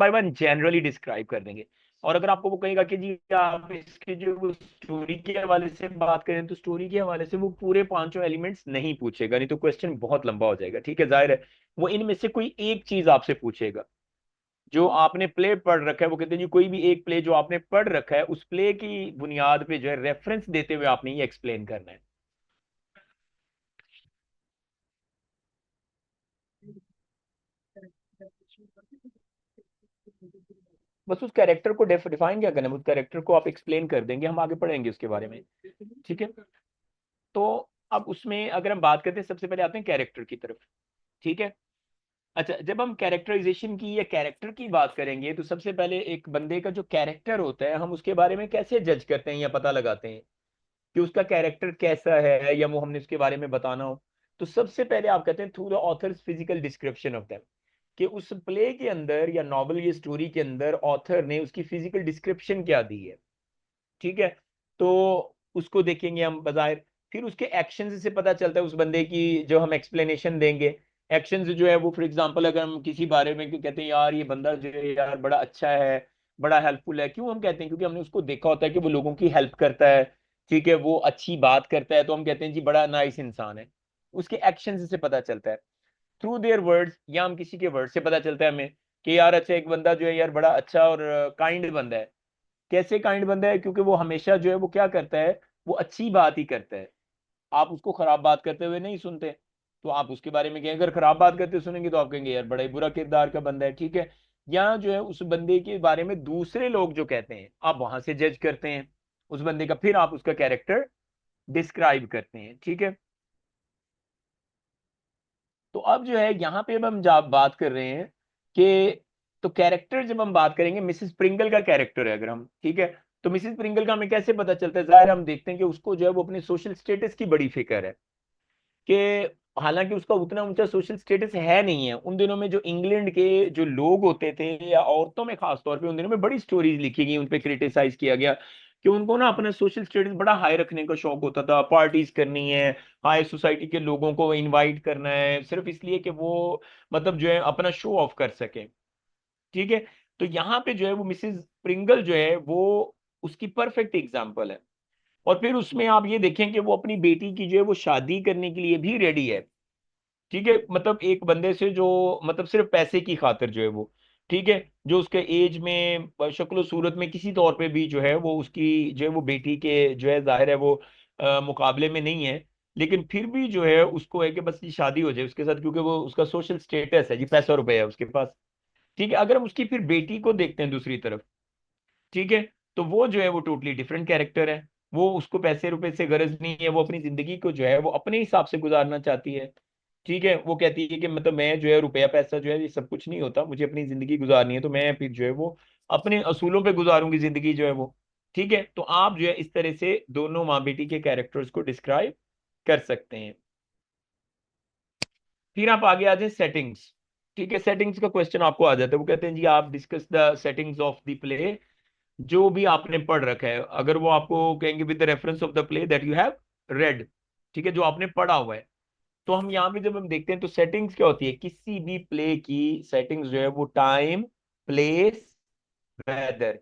By one generally describe कर देंगे। और अगर आपको वो कहेगा कि जी आप इसके जो स्टोरी के हवाले से बात करें, तो स्टोरी के हवाले से वो पूरे पांचों एलिमेंट्स नहीं पूछेगा, नहीं तो क्वेश्चन बहुत लंबा हो जाएगा। ठीक है, जाहिर है वो इनमें से कोई एक चीज आपसे पूछेगा। जो आपने प्ले पढ़ रखा है, वो कहते हैं जी कोई भी एक प्ले जो आपने पढ़ रखा है, उस प्ले की बुनियाद पे जो है रेफरेंस देते हुए आपने ये एक्सप्लेन करना है। बस उस कैरेक्टर को डिफाइन क्या करना है, उस कैरेक्टर को आप एक्सप्लेन कर देंगे, हम आगे पढ़ेंगे उसके बारे में। ठीक है, तो अब उसमें अगर हम बात करते हैं, सबसे पहले आते हैं कैरेक्टर की तरफ। ठीक है, अच्छा जब हम कैरेक्टराइजेशन की या कैरेक्टर की बात करेंगे, तो सबसे पहले एक बंदे का जो कैरेक्टर होता है, हम उसके बारे में कैसे जज करते हैं या पता लगाते हैं कि उसका कैरेक्टर कैसा है, या वो हमने उसके बारे में बताना हो। तो सबसे पहले आप कहते हैं through the author's physical description of them, कि उस प्ले के अंदर या नॉवल या स्टोरी के अंदर ऑथर ने उसकी फिजिकल डिस्क्रिप्शन क्या दी है। ठीक है, तो उसको देखेंगे हम बाजार। फिर उसके एक्शन से पता चलता है उस बंदे की, जो हम एक्सप्लेनेशन देंगे एक्शन जो है वो, फॉर एग्जांपल अगर हम किसी बारे में क्यों कहते हैं यार ये बंदा जो है यार बड़ा अच्छा है, बड़ा हेल्पफुल है, क्यों हम कहते हैं, क्योंकि हमने उसको देखा होता है कि वो लोगों की हेल्प करता है। ठीक है, वो अच्छी बात करता है, तो हम कहते हैं जी बड़ा नाइस इंसान है। उसके एक्शन से पता चलता है, थ्रू देयर वर्ड्स, या हम किसी के वर्ड से पता चलता है हमें कि यार अच्छा एक बंदा जो है यार बड़ा अच्छा और काइंड बंदा है। कैसे काइंड बंदा है, क्योंकि वो हमेशा जो है वो क्या करता है, वो अच्छी बात ही करता है। आप उसको खराब बात करते हुए नहीं सुनते, तो आप उसके बारे में कहेंगे, अगर खराब बात करते सुनेंगे तो आप कहेंगे यार बड़ा ही बुरा किरदार का बंदा है। ठीक है, या जो है उस बंदे के बारे में दूसरे लोग जो कहते हैं, आप वहां से जज करते हैं उस बंदे का, फिर आप उसका कैरेक्टर डिस्क्राइब करते हैं। ठीक है, तो अब जो है यहाँ पे अब हम जब बात कर रहे हैं कि, तो कैरेक्टर जब हम बात करेंगे, मिसेस प्रिंगल का कैरेक्टर है अगर हम, ठीक है, तो मिसेस प्रिंगल का हमें कैसे पता चलता है, जाहिर है हम देखते हैं कि उसको जो है वो अपने सोशल स्टेटस की बड़ी फिक्र है, कि हालांकि उसका उतना ऊंचा सोशल स्टेटस है नहीं है। उन दिनों में जो इंग्लैंड के जो लोग होते थे, या औरतों में खास तौर पे उन दिनों में बड़ी स्टोरीज लिखी गई, उन पे क्रिटिसाइज किया गया कि उनको ना अपना सोशल स्टेटस बड़ा हाई रखने का शौक होता था, पार्टीज करनी है, हाई सोसाइटी के लोगों को इनवाइट करना है, सिर्फ इसलिए कि वो मतलब जो है अपना शो ऑफ कर सके। ठीक है, तो यहाँ पे जो है वो मिसेस प्रिंगल जो है वो उसकी परफेक्ट एग्जाम्पल है। और फिर उसमें आप ये देखें कि वो अपनी बेटी की जो है वो शादी करने के लिए भी रेडी है। ठीक है, मतलब एक बंदे से जो मतलब सिर्फ पैसे की खातिर जो है वो, ठीक है, जो उसके एज में शक्ल सूरत में किसी तौर पे भी जो है वो उसकी जो है वो बेटी के जो है जाहिर है वो मुकाबले में नहीं है, लेकिन फिर भी जो है उसको है कि बस ये शादी हो जाए उसके साथ, क्योंकि वो उसका सोशल स्टेटस है जी, पैसा रुपए है उसके पास। ठीक है, अगर हम उसकी फिर बेटी को देखते हैं दूसरी तरफ, ठीक है, तो वो जो है वो टोटली डिफरेंट कैरेक्टर है। वो उसको पैसे रुपए से गरज नहीं है, वो अपनी जिंदगी को जो है वो अपने हिसाब से गुजारना चाहती है। ठीक है, वो कहती है कि मतलब मैं जो है रुपया पैसा जो है ये सब कुछ नहीं होता, मुझे अपनी जिंदगी गुजारनी है, तो मैं फिर जो है वो अपने असूलों पे गुजारूंगी जिंदगी जो है वो। ठीक है, तो आप जो है इस तरह से दोनों माँ बेटी के कैरेक्टर्स को डिस्क्राइब कर सकते हैं। फिर आप आगे आ जाए सेटिंग्स। ठीक है, सेटिंग्स का क्वेश्चन आपको आ जाता है, वो कहते हैं जी आप discuss the settings of the play, जो भी आपने पढ़ रखा है, अगर वो आपको कहेंगे with the reference of the play that you have read, ठीक है, जो आपने पढ़ा हुआ है। तो हम यहाँ पे जब हम देखते हैं तो सेटिंग्स क्या होती है, किसी भी प्ले की सेटिंग्स जो है वो टाइम, प्लेस, वेदर,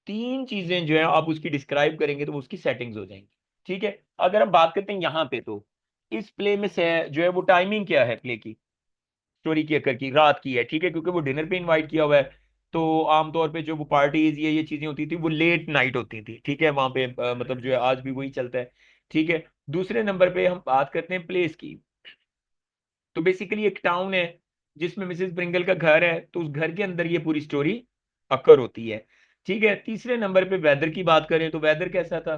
तीन चीजें जो है आप उसकी डिस्क्राइब करेंगे तो वो उसकी सेटिंग्स हो जाएंगी। ठीक है, अगर हम बात करते हैं यहाँ पे, तो इस प्ले में से जो है वो टाइमिंग क्या है प्ले की, स्टोरी की अकर की रात की है। ठीक है, क्योंकि वो डिनर पे इनवाइट किया हुआ है, तो आमतौर पे जो वो पार्टीज ये चीजें होती थी वो लेट नाइट होती थी। ठीक है, वहां पे मतलब जो है आज भी वही चलता है। ठीक है, दूसरे नंबर पे हम बात करते हैं प्लेस की, तो बेसिकली एक टाउन है जिसमें मिसेस ब्रिंगल का घर है, तो उस घर के अंदर ये पूरी स्टोरी अकर होती है। ठीक है, तीसरे नंबर पे वेदर की बात करें तो वेदर कैसा था,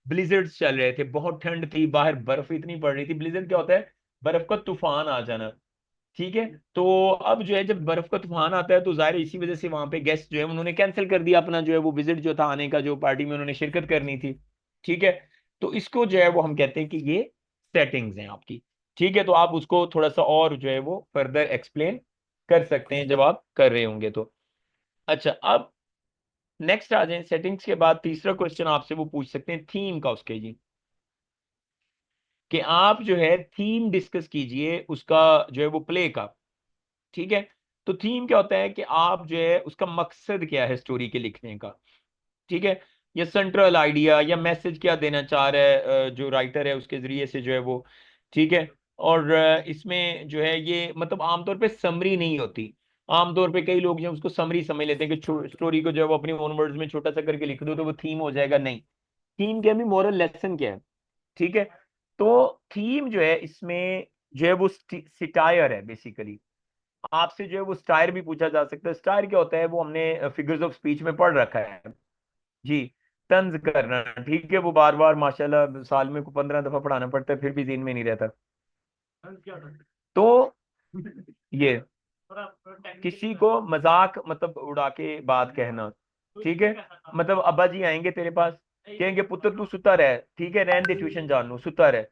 ब्लिजर्ड्स चल रहे थे, बहुत ठंड थी, बाहर बर्फ इतनी पड़ रही थी। ब्लिजर्ड क्या होता है, बर्फ का तूफान आ जाना। ठीक है, तो अब जो है जब बर्फ का तूफान आता है, तो जाहिर है इसी वजह से वहां पे गेस्ट जो है उन्होंने कैंसिल कर दिया अपना जो है वो विजिट जो था आने का, जो पार्टी में उन्होंने शिरकत करनी थी। ठीक है, तो इसको जो है वो हम कहते हैं कि ये सेटिंग्स हैं आपकी। ठीक है, तो आप उसको थोड़ा सा और जो है वो फर्दर एक्सप्लेन कर सकते हैं जब आप कर रहे होंगे तो। अच्छा, अब नेक्स्ट आ जाए, सेटिंग्स के बाद तीसरा क्वेश्चन आपसे वो पूछ सकते हैं थीम का उसके जी, कि आप जो है थीम डिस्कस कीजिए उसका जो है वो प्ले का। ठीक है, तो थीम क्या होता है कि आप जो है उसका मकसद क्या है स्टोरी के लिखने का, ठीक है, या सेंट्रल आइडिया या मैसेज क्या देना चाह रहा है जो राइटर है उसके जरिए से जो है वो, ठीक है। और इसमें जो है ये मतलब आमतौर पे समरी नहीं होती। आमतौर पे कई लोग जो हैं उसको समरी समझ लेते हैं कि स्टोरी को जो है वो अपनी ओन वर्ड्स में छोटा सा करके लिख दो तो वो थीम हो जाएगा। नहीं, थीम क्या है, मोरल लेसन क्या है, ठीक है। तो थीम जो है इसमें जो है वो सिटायर है बेसिकली। आपसे जो है वो स्टायर भी पूछा जा सकता है। स्टायर क्या होता है वो हमने फिगर्स ऑफ स्पीच में पढ़ रखा है जी। तंज करना, ठीक है, वो बार बार माशाल्लाह साल में को 15 दफा पढ़ाना पड़ता है फिर भी दिन में नहीं रहता। तो ये किसी को मजाक मतलब उड़ा के बात कहना, ठीक है। मतलब अब्बा जी आएंगे तेरे पास, कहेंगे पुत्र तू सुता रह, ठीक है, रहन दे ट्यूशन जान नु सुता रह।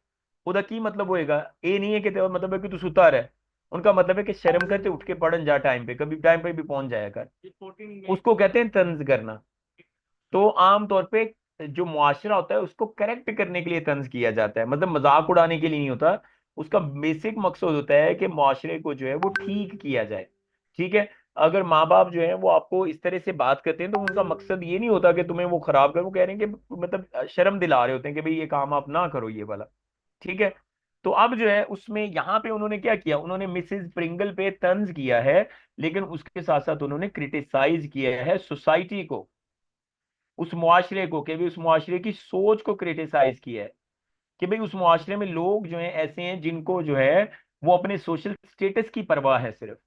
ਉਹਦਾ की मतलब होएगा, ये नहीं है कि तेरा मतलब है कि तू सुता रह। उनका मतलब है कि शर्म करते उठ के पढ़न जा, टाइम पे कभी टाइम पे भी पहुंच जाया कर। उसको कहते हैं तंज करना। तो आमतौर पे जो मुआशरा होता है उसको करेक्ट करने के लिए तंज किया जाता है, मतलब मजाक उड़ाने के लिए नहीं होता। उसका बेसिक मकसद होता है कि मुआशरे को जो है वो ठीक किया जाए, ठीक है। अगर माँ बाप जो है वो आपको इस तरह से बात करते हैं तो उनका मकसद ये नहीं होता कि तुम्हें वो खराब कर, वो कह रहे हैं कि मतलब शर्म दिला रहे होते हैं कि भाई ये काम आप ना करो ये वाला, ठीक है। तो अब जो है उसमें यहाँ पे उन्होंने क्या किया, उन्होंने मिसेस प्रिंगल पे तंज किया है, लेकिन उसके साथ साथ उन्होंने क्रिटिसाइज किया है सोसाइटी को, उस मुआशरे को, कि भाई उस मुआशरे की सोच को क्रिटिसाइज किया है कि भाई उस मुआशरे में लोग जो हैं ऐसे हैं जिनको जो है वो अपने सोशल स्टेटस की परवाह है सिर्फ,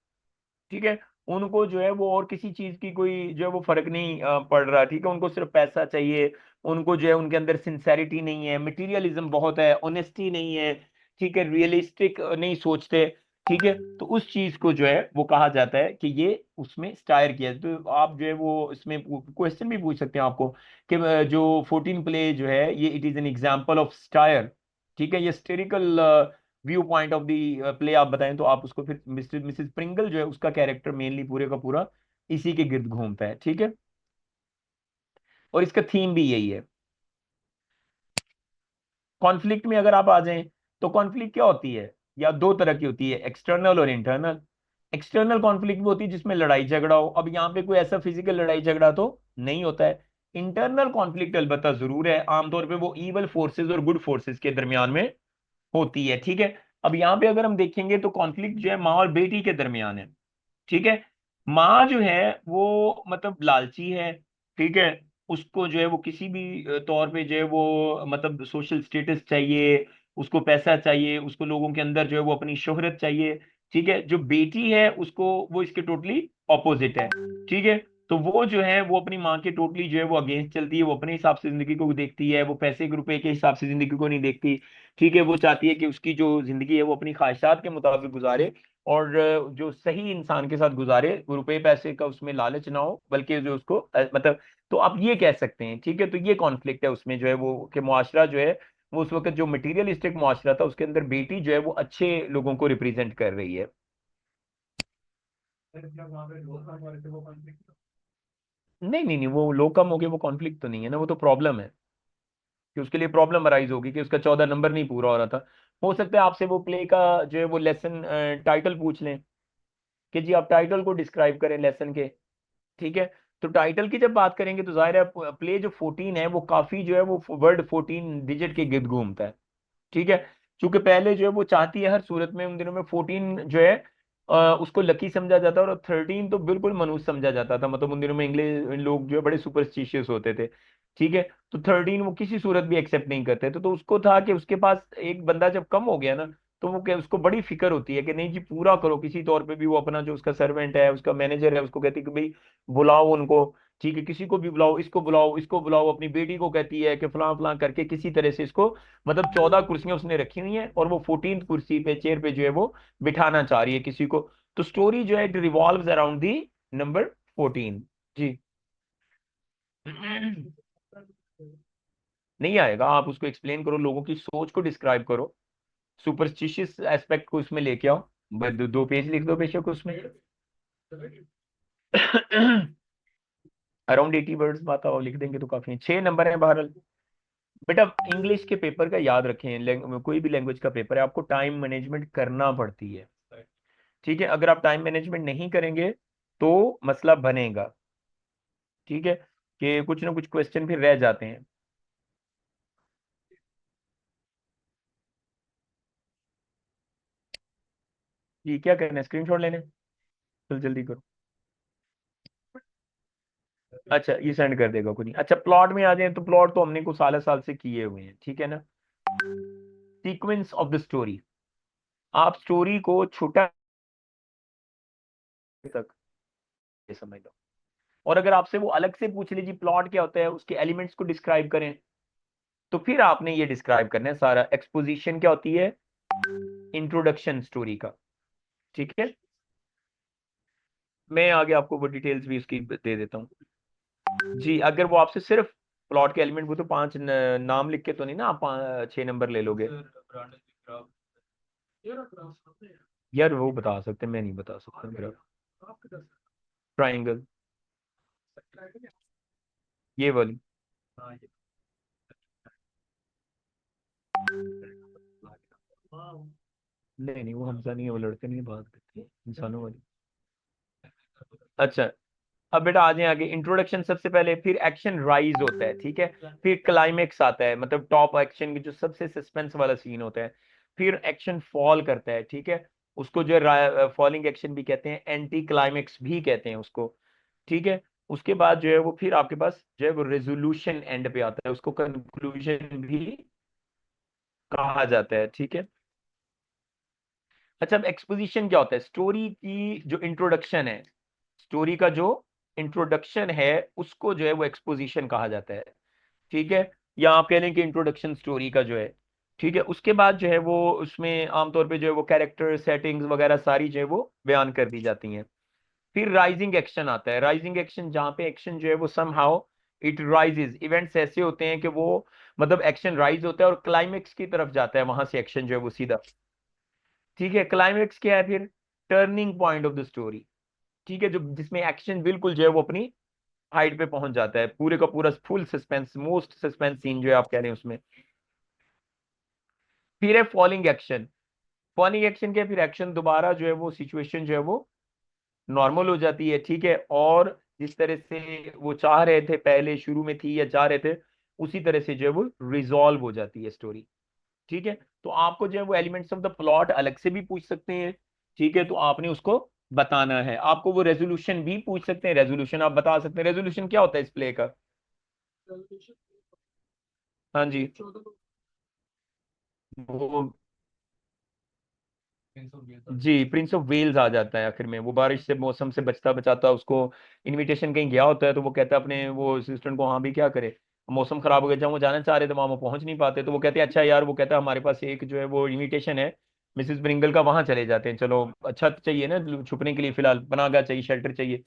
ठीक है। उनको जो है वो और किसी चीज की कोई जो है वो फर्क नहीं पड़ रहा, ठीक है। उनको सिर्फ पैसा चाहिए। उनको जो है उनके अंदर सिंसेरिटी नहीं है, मटेरियलिज्म बहुत है, ऑनेस्टी नहीं है, ठीक है, रियलिस्टिक नहीं सोचते, ठीक है। तो उस चीज को जो है वो कहा जाता है कि ये उसमें स्टायर किया है। तो आप जो है वो इसमें क्वेश्चन भी पूछ सकते हैं आपको कि जो 14 प्ले जो है ये it is an example of satire, ठीक है। ये satirical view point of the play आप बताएं तो आप उसको फिर मिस्टर मिसेस प्रिंगल जो है उसका कैरेक्टर मेनली पूरे का पूरा इसी के गिर्द घूमता है, ठीक है। और इसका थीम भी यही है। कॉन्फ्लिक्ट में अगर आप आ जाएं तो कॉन्फ्लिक्ट क्या होती है, या दो तरह की होती है, एक्सटर्नल और इंटरनल। एक्सटर्नल कॉन्फ्लिक्ट वो होती है जिसमें लड़ाई झगड़ा हो। अब यहाँ पे कोई ऐसा फिजिकल लड़ाई झगड़ा तो नहीं होता है। इंटरनल कॉन्फ्लिक्ट अलबत्ता जरूर है, आमतौर पे वो इवल फोर्सेस और गुड फोर्सेस के दरमियान में होती है, ठीक है। अब यहाँ पे अगर हम देखेंगे तो कॉन्फ्लिक्ट जो है माँ और बेटी के दरमियान है, ठीक है। माँ जो है वो मतलब लालची है, ठीक है। उसको जो है वो किसी भी तौर पे जो है वो मतलब सोशल स्टेटस चाहिए, उसको पैसा चाहिए, उसको लोगों के अंदर जो है वो अपनी शोहरत चाहिए, ठीक है। जो बेटी है उसको वो इसके टोटली ऑपोजिट है, ठीक है। तो वो जो है वो अपनी माँ के टोटली जो है वो अगेंस्ट चलती है, वो अपने हिसाब से जिंदगी को देखती है, वो पैसे के रुपए के हिसाब से जिंदगी को नहीं देखती, ठीक है। वो चाहती है कि उसकी जो जिंदगी है वो अपनी ख्वाहिशात के मुताबिक गुजारे, और जो सही इंसान के साथ गुजारे, रुपए पैसे का उसमें लालच ना हो, बल्कि जो उसको मतलब, तो आप ये कह सकते हैं, ठीक है। तो ये कॉन्फ्लिक्ट है उसमें जो है वो कि मुआशरा जो है वो उस वक्त जो मटीरियलिस्टिक मुआशरा था उसके अंदर बेटी जो है वो अच्छे लोगों को रिप्रेजेंट कर रही है। नहीं नहीं नहीं, वो लोग कम हो गए, वो कॉन्फ्लिक्ट तो नहीं है ना, वो तो प्रॉब्लम है कि उसके लिए प्रॉब्लम अराइज होगी कि उसका 14 नंबर नहीं पूरा हो रहा था। हो सकता है आपसे वो प्ले का जो है वो लेसन टाइटल पूछ लें कि जी आप टाइटल को डिस्क्राइब करें लेसन के, ठीक है। तो टाइटल की जब बात करेंगे तो जाहिर है प्ले जो 14 है वो काफी जो है वो वर्ड 14 डिजिट के गिर्द घूमता है, ठीक है। क्योंकि पहले जो है वो चाहती है हर सूरत में, उन दिनों में 14 जो है उसको लकी समझा जाता है, और 13 तो बिल्कुल मनहूस समझा जाता था। मतलब उन दिनों में इंग्लिश लोग जो है बड़े सुपरस्टिशियस होते थे, ठीक है। तो 13 वो किसी सूरत भी एक्सेप्ट नहीं करते। तो उसको था कि उसके पास एक बंदा जब कम हो गया ना, तो वो क्या उसको बड़ी फिक्र होती है कि नहीं जी पूरा करो किसी तौर पे भी। वो अपना जो उसका सर्वेंट है, उसका मैनेजर है, उसको कहती है कि भाई बुलाओ उनको, ठीक है, किसी को भी बुलाओ, इसको बुलाओ, इसको बुलाओ। अपनी बेटी को कहती है कि फलां फलां करके किसी तरह से इसको, मतलब 14 कुर्सियां उसने रखी हुई हैं और वो 14th कुर्सी पे, चेयर पे जो है वो बिठाना चाह रही है किसी को। तो स्टोरी जो है it revolves around the number 14 जी। नहीं आएगा, आप उसको एक्सप्लेन करो, लोगों की सोच को डिस्क्राइब करो, सुपरस्टिशियस एस्पेक्ट को उसमें लेके आओ। बस दो पेज लिख दो बेशक उसमें। अराउंड 80 वर्ड्स बात आओ लिख देंगे तो काफी है, 6 नंबर है बहरहाल। बेटा इंग्लिश के पेपर का याद रखें, कोई भी लैंग्वेज का पेपर है आपको टाइम मैनेजमेंट करना पड़ती है, ठीक है, अगर आप टाइम मैनेजमेंट नहीं करेंगे तो मसला बनेगा। ठीक है, कि कुछ ना कुछ क्वेश्चन फिर रह जाते हैं। जी, क्या करना है, स्क्रीनशॉट लेने? चल जल्दी करो। अच्छा, ये सेंड कर देगा कुछ नहीं। अच्छा, प्लॉट में आ जाए तो प्लॉट तो हमने कुछ साल साल से किए हुए हैं, ठीक है ना। सीक्वेंस ऑफ द स्टोरी, आप स्टोरी को छोटा तक ये समझ लो। और अगर आपसे वो अलग से पूछ लीजिए प्लॉट क्या होता है, उसके एलिमेंट्स को डिस्क्राइब करें, तो फिर आपने ये डिस्क्राइब करना है सारा। एक्सपोजिशन क्या होती है, इंट्रोडक्शन स्टोरी का। ठीक है, मैं आगे आपको वो डिटेल्स भी उसकी दे देता हूँ। जी, अगर वो आपसे सिर्फ प्लॉट के एलिमेंट, वो तो पांच नाम लिख के तो नहीं ना आप 6 नंबर ले लोगे। यार वो बता सकते हैं, मैं नहीं बता सकता मेरा। ट्राइंगल, ये वाली। नहीं नहीं, वो हमसा नहीं है, वो लड़के नहीं बात करते हैं, इंसानों वाली। अच्छा, अब बेटा आ जाए आगे। इंट्रोडक्शन सबसे पहले, फिर एक्शन राइज होता है, ठीक है। फिर क्लाइमेक्स आता है, मतलब टॉप एक्शन की जो सबसे सस्पेंस वाला सीन होता है। फिर एक्शन फॉल करता है, ठीक है। उसको जो फॉलिंग एक्शन भी कहते हैं, एंटी क्लाइमेक्स भी कहते हैं उसको। ठीक है, उसके बाद जो है वो फिर आपके पास जो है वो रेजोल्यूशन एंड पे आता है, उसको कंक्लूजन भी कहा जाता है, ठीक है। अच्छा, अब एक्सपोजिशन क्या होता है, स्टोरी की जो इंट्रोडक्शन है, स्टोरी का जो इंट्रोडक्शन है उसको जो है वो एक्सपोजिशन कहा जाता है। ठीक है, या आप कह लें कि इंट्रोडक्शन स्टोरी का जो है। ठीक है, उसके बाद जो है वो उसमें आमतौर पे जो है वो कैरेक्टर सेटिंग्स वगैरह सारी जो है वो बयान कर दी जाती हैं। फिर राइजिंग एक्शन आता है। राइजिंग एक्शन जहाँ पे एक्शन जो है वो समहाउ इट राइजेस, इवेंट्स ऐसे होते हैं कि वो मतलब एक्शन राइज होता है और क्लाइमेक्स की तरफ जाता है, वहां से एक्शन जो है वो सीधा। ठीक है, क्लाइमेक्स क्या है फिर, turning point of the story. ठीक है, जो जिसमें एक्शन बिल्कुल जो है वो अपनी हाइट पे पहुंच जाता है, पूरे का पूरा full suspense, most suspense scene जो है आप कह रहे हैं उसमें। फिर है फॉलिंग एक्शन। फॉलिंग एक्शन क्या है, फिर एक्शन दोबारा जो है वो सिचुएशन जो है वो नॉर्मल हो जाती है, ठीक है। और जिस तरह से वो चाह रहे थे पहले शुरू में थी या चाह रहे थे, उसी तरह से जो है वो रिजॉल्व हो जाती है स्टोरी। ठीक है, तो आपको जो है वो एलिमेंट्स ऑफ द प्लॉट अलग से भी पूछ सकते हैं। ठीक है, तो आपने उसको बताना है। आपको वो रेजोल्यूशन भी पूछ सकते हैं, रेजोल्यूशन आप बता सकते हैं। रेजोल्यूशन क्या होता है इस प्ले का? हाँ जी, वो जी प्रिंस ऑफ वेल्स आ जाता है आखिर में। वो बारिश से मौसम से बचता बचाता उसको इनविटेशन कहीं गया होता है, तो वो कहता है अपने वो असिस्टेंट को, हाँ भी क्या करे, मौसम खराब हो गया, जहाँ वो जाना चाह रहे थे वहां वो पहुंच नहीं पाते, तो वो कहते हैं अच्छा यार, वो कहता है हमारे पास एक जो है वो इनविटेशन है मिसेस ब्रिंगल का, वहां चले जाते हैं, चलो अच्छा चाहिए ना छुपने के लिए, फिलहाल पनाहगाह चाहिए, शेल्टर चाहिए।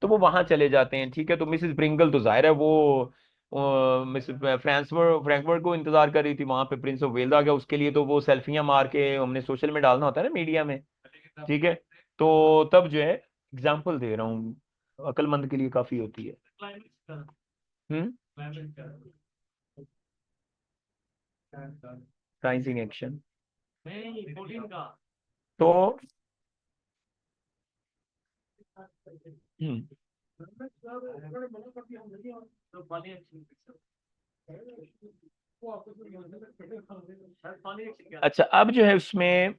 तो वो वहां चले जाते हैं, ठीक है। तो मिसेस ब्रिंगल तो जाहिर है वो मिस फ्रैंकफर्ट को इंतजार कर रही थी, वहां पे प्रिंस ऑफ वेल्स आ गया उसके लिए, तो वो सेल्फियां मार के हमने सोशल में डालना होता है ना, मीडिया में। ठीक है, तो तब जो है एग्जाम्पल दे रहा हूँ, अक्लमंद के लिए काफी होती है। हम्म, राइजिंग एक्शन। तो हम्म, अच्छा, अब जो है उसमें,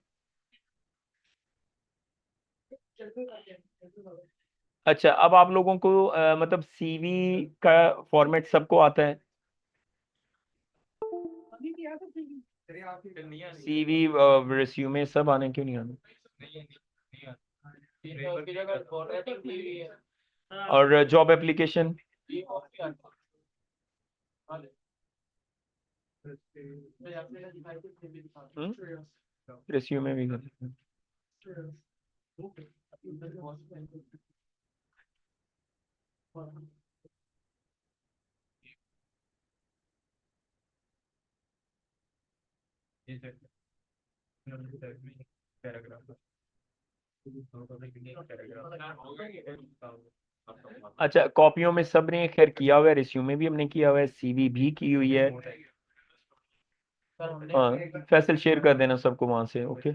अच्छा अब आप लोगों को मतलब सीवी का फॉर्मेट सबको आता है? सीवी, रिज्यूमे सब आने क्यों नहीं आने? और जॉब एप्लीकेशन? रिज्यूमे भी कर सकते हैं। अच्छा, कॉपियों में सबने खैर किया हुआ है, रिज्यूमे भी हमने किया हुआ है, सीवी भी की हुई है। हाँ, फैसल शेयर कर देना सबको वहां से, ओके।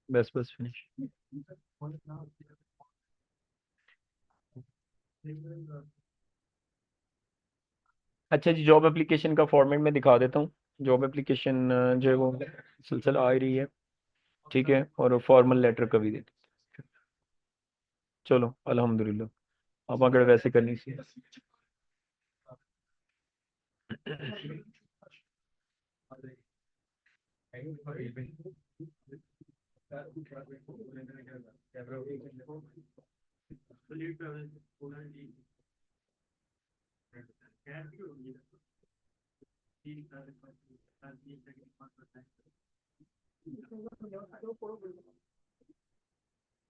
बस बस फिनिश। अच्छा जी, जॉब एप्लीकेशन का फॉर्मेट में दिखा देता हूँ। जॉब एप्लीकेशन जो है वो सिलसिला आ ही रही है, ठीक है, और फॉर्मल लेटर का भी देते हैं। चलो अल्हम्दुलिल्लाह, अब अगर वैसे करनी सी।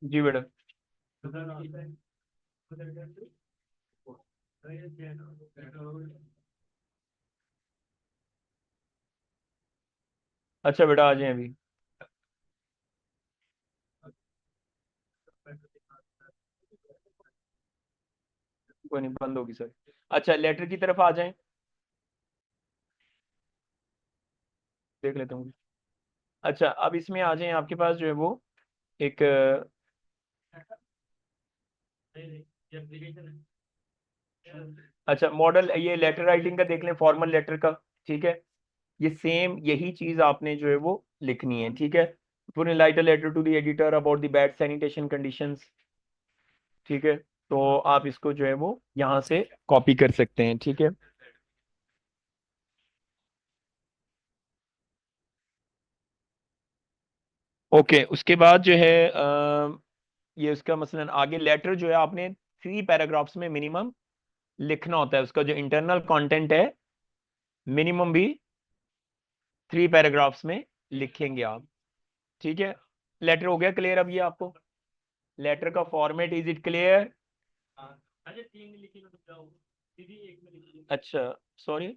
जी मैडम। अच्छा बेटा, आ जाए अभी। कोई नहीं, बंद होगी सर। अच्छा, लेटर की तरफ आ जाएं, देख लेता हूँ। अच्छा, अब इसमें आ जाएं, आपके पास जो है वो एक अच्छा मॉडल, ये लेटर राइटिंग का देख लें, फॉर्मल लेटर का। ठीक है, ये सेम यही चीज आपने जो है वो लिखनी है। ठीक है, put write a letter to the editor about the bad sanitation conditions. ठीक है, तो आप इसको जो है वो यहाँ से कॉपी कर सकते हैं। ठीक है, ओके। उसके बाद जो है ये उसका मसलन आगे लेटर जो है आपने 3 पैराग्राफ्स में मिनिमम लिखना होता है। उसका जो इंटरनल कंटेंट है मिनिमम भी 3 पैराग्राफ्स में लिखेंगे आप। ठीक है, लेटर हो गया क्लियर अब ये आपको? लेटर का फॉर्मेट, इज इट क्लियर? अच्छा, सॉरी।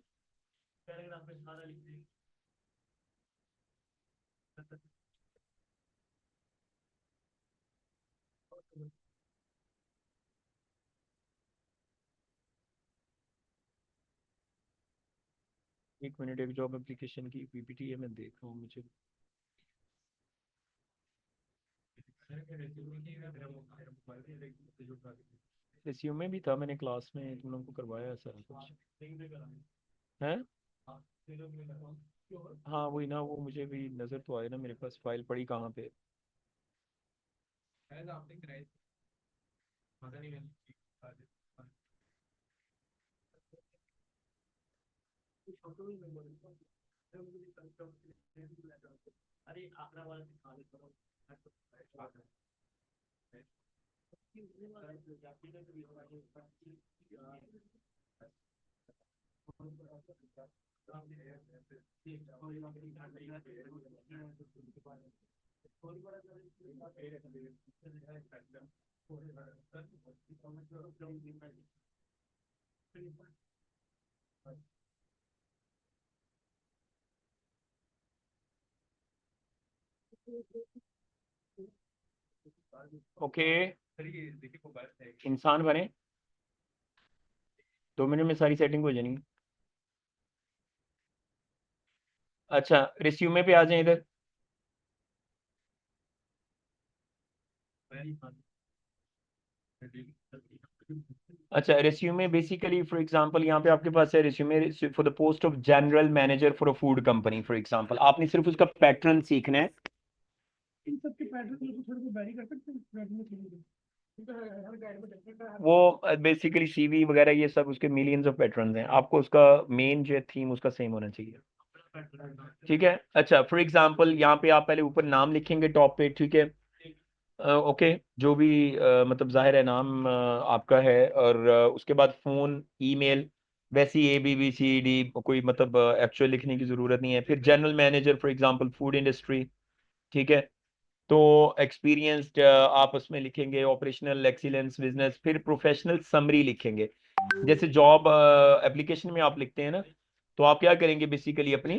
1 मिनट, एक जॉब एप्लीकेशन की पीपीटी है, मैं देख रहा हूँ मुझे। रिज्यूमे भी था, मैंने क्लास में तुम लोगों को करवाया है सारा कुछ है। हाँ वही ना, वो मुझे भी नजर तो आया ना, मेरे पास फाइल पड़ी कहाँ पे। ओके, इंसान बने, 2 मिनट में सारी सेटिंग हो जाएगी। अच्छा, रिज्यूमे पे आ जाए इधर। अच्छा, रेस्यूमे बेसिकली फॉर एग्जांपल यहाँ पे आपके पास है resume for the post of general manager for a food company for example. आपने सिर्फ उसका पैटर्न सीखना है। इन सब के पैटर्न थोड़े से वैरी कर सकते हैं पैटर्न में वो बेसिकली सीवी वगैरह ये सब उसके मिलियंस ऑफ पैटर्न्स हैं, आपको उसका मेन जो है थीम उसका सेम होना चाहिए। ठीक है, अच्छा फॉर एग्जांपल यहाँ पे आप पहले ऊपर नाम लिखेंगे टॉप पे। ठीक है, ओके, जो भी मतलब जाहिर है नाम आपका है, और उसके बाद फोन, ईमेल, वैसी ABBCD, कोई मतलब एक्चुअल लिखने की जरूरत नहीं है। फिर general manager for example food industry. ठीक है, तो एक्सपीरियंस्ड आप उसमें लिखेंगे, ऑपरेशनल एक्सीलेंस बिजनेस, फिर प्रोफेशनल समरी लिखेंगे। जैसे जॉब एप्लीकेशन में आप लिखते हैं ना, तो आप क्या करेंगे, बेसिकली अपनी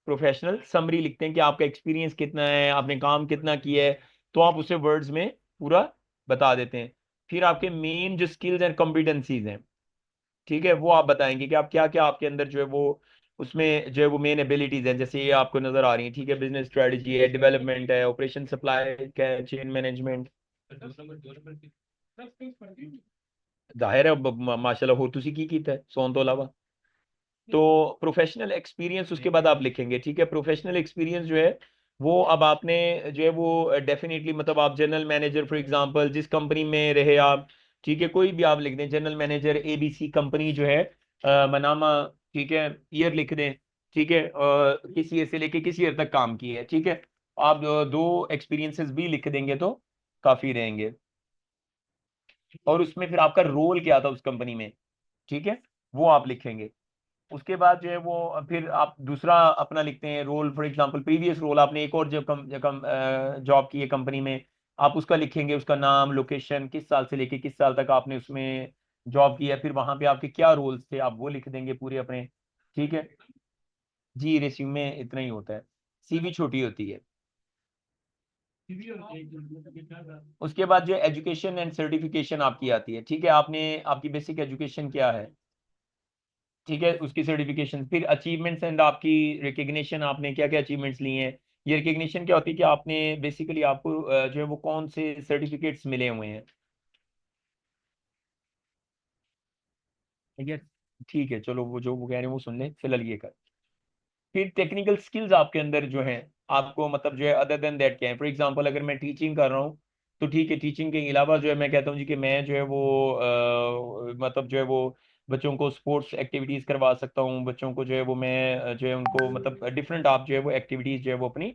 प्रोफेशनल समरी लिखते हैं कि आपका एक्सपीरियंस कितना है, आपने काम कितना किया है, तो आप उसे वर्ड्स में पूरा बता देते हैं। फिर आपके मेन जो स्किल्स एंड कॉम्पिटेंसीज हैं, ठीक है, वो आप बताएंगे कि आप क्या क्या आपके अंदर जो है वो उसमें जो है वो मेन एबिलिटीज हैं, जैसे ये आपको नजर आ रही है, ठीक है, बिजनेस स्ट्रेटजी है, डेवलपमेंट है, ऑपरेशन सप्लाई है, चेन मैनेजमेंट। जाहिर है माशाल्लाह हो तुसी की कीता है सोन तो अलावा। तो प्रोफेशनल एक्सपीरियंस उसके बाद आप लिखेंगे, ठीक है। प्रोफेशनल एक्सपीरियंस जो है वो अब आपने जो है वो डेफिनेटली मतलब आप जनरल मैनेजर फॉर एग्जांपल जिस कंपनी में रहे आप, ठीक है, कोई भी आप लिख दें, जनरल मैनेजर एबीसी कंपनी जो है मनामा, ठीक है, ईयर लिख दें, ठीक है, किस ईयर से लेके किस ईयर तक काम किए है, ठीक है। आप दो एक्सपीरियंसेस भी लिख देंगे तो काफी रहेंगे। और उसमें फिर आपका रोल क्या था उस कंपनी में, ठीक है, वो आप लिखेंगे। उसके बाद जो है वो फिर आप दूसरा अपना लिखते हैं role, for example previous role, आपने एक और जब जॉब की है कंपनी में, आप उसका लिखेंगे, उसका नाम, लोकेशन, किस साल से लेके किस साल तक आपने उसमें जॉब की है, फिर वहां पे आपके क्या रोल्स थे, आप वो लिख देंगे पूरे अपने, ठीक है। जी रेस्यूमे इतना ही होता है, सीवी छोटी होती है। उसके बाद जो एजुकेशन एंड सर्टिफिकेशन आपकी आती है, ठीक है, आपने आपकी बेसिक एजुकेशन क्या है, ठीक है, उसकी सर्टिफिकेशन, फिर अचीवमेंट्स एंड आपकी रिकग्निशन, आपने क्या क्या अचीवमेंट्स लिए हैं। ये रिकग्निशन क्या होती है कि आपने बेसिकली आपको जो है वो कौन से सर्टिफिकेट्स मिले हुए हैं, ठीक है। ठीक है, चलो वो जो वो कह रहे हैं वो सुन लें फिलहाल ये कर। फिर टेक्निकल स्किल्स आपके अंदर जो हैं, आपको मतलब जो है अदर देन दैट क्या है, फॉर एग्जांपल अगर मैं टीचिंग कर रहा हूँ, तो ठीक है, टीचिंग के अलावा जो है मैं कहता हूँ जी कि मैं जो है वो मतलब जो है वो बच्चों को स्पोर्ट्स एक्टिविटीज करवा सकता हूँ, बच्चों को जो है वो मैं जो है उनको मतलब डिफरेंट आप जो है वो एक्टिविटीज जो है वो अपनी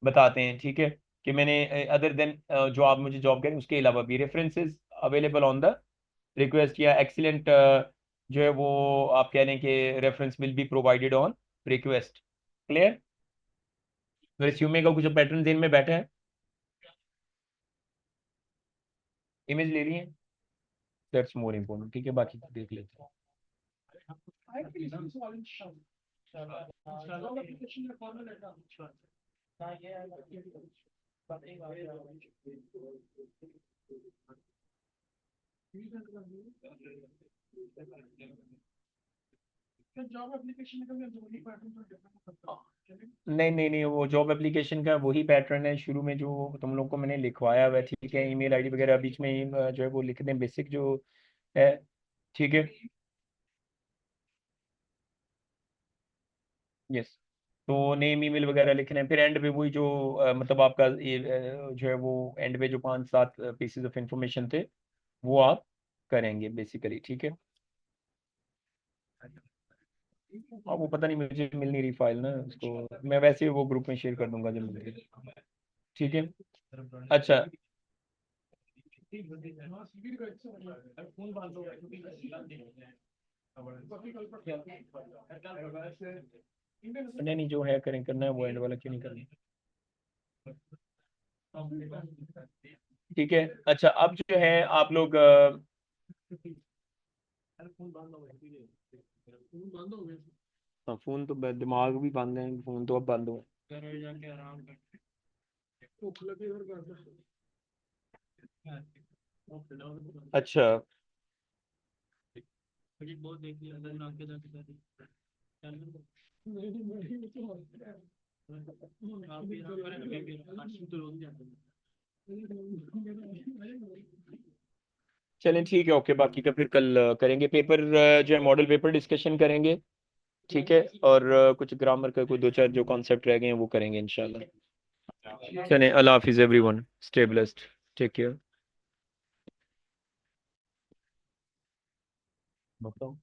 बताते हैं, ठीक है, कि मैंने अदर देन जो आप मुझे जॉब करें उसके अलावा भी references available on the request, या एक्सीलेंट जो है वो आप कह रहे हैं कि reference will be provided on request. Clear. Resume का कुछ पैटर्न दिन में बैठा है, इमेज ले रही है, दैट्स मोर इम्पोर्टेंट, ठीक है, बाकी देख लेते हैं। नहीं नहीं नहीं, वो जॉब एप्लीकेशन का वही पैटर्न है, शुरू में जो तुम लोग को मैंने लिखवाया हुआ है, ठीक है, ईमेल आईडी वगैरह बीच में ही, जो है वो लिख दें, बेसिक जो है, ठीक है। यस। तो नेम ईमेल वगैरह लिखने हैं, फिर एंड पे वही जो मतलब आपका ये जो है वो एंड पे जो 5-7 पीसेस ऑफ इंफॉर्मेशन थे वो आप करेंगे बेसिकली, ठीक है। अब वो पता नहीं मुझे मिल नहीं रही फाइल ना, उसको मैं वैसे ही वो ग्रुप में शेयर कर दूंगा जब मिल गई, ठीक है। अच्छा। नहीं नहीं, जो है करें, करना है वो एंड वाला क्यों नहीं करना, ठीक है। अच्छा, अब जो है आप लोग हाँ, फोन तो दिमाग भी बंद है, फोन तो अब बंद हो। अच्छा। चलें ठीक है, ओके, बाकी का फिर कल करेंगे पेपर, जो है मॉडल पेपर डिस्कशन करेंगे, ठीक है, और कुछ ग्रामर का कोई दो चार जो कॉन्सेप्ट रह गए हैं वो करेंगे इंशाल्लाह। चलें, अल्लाह हाफिज़ everyone, stay blessed, take care. बताओ।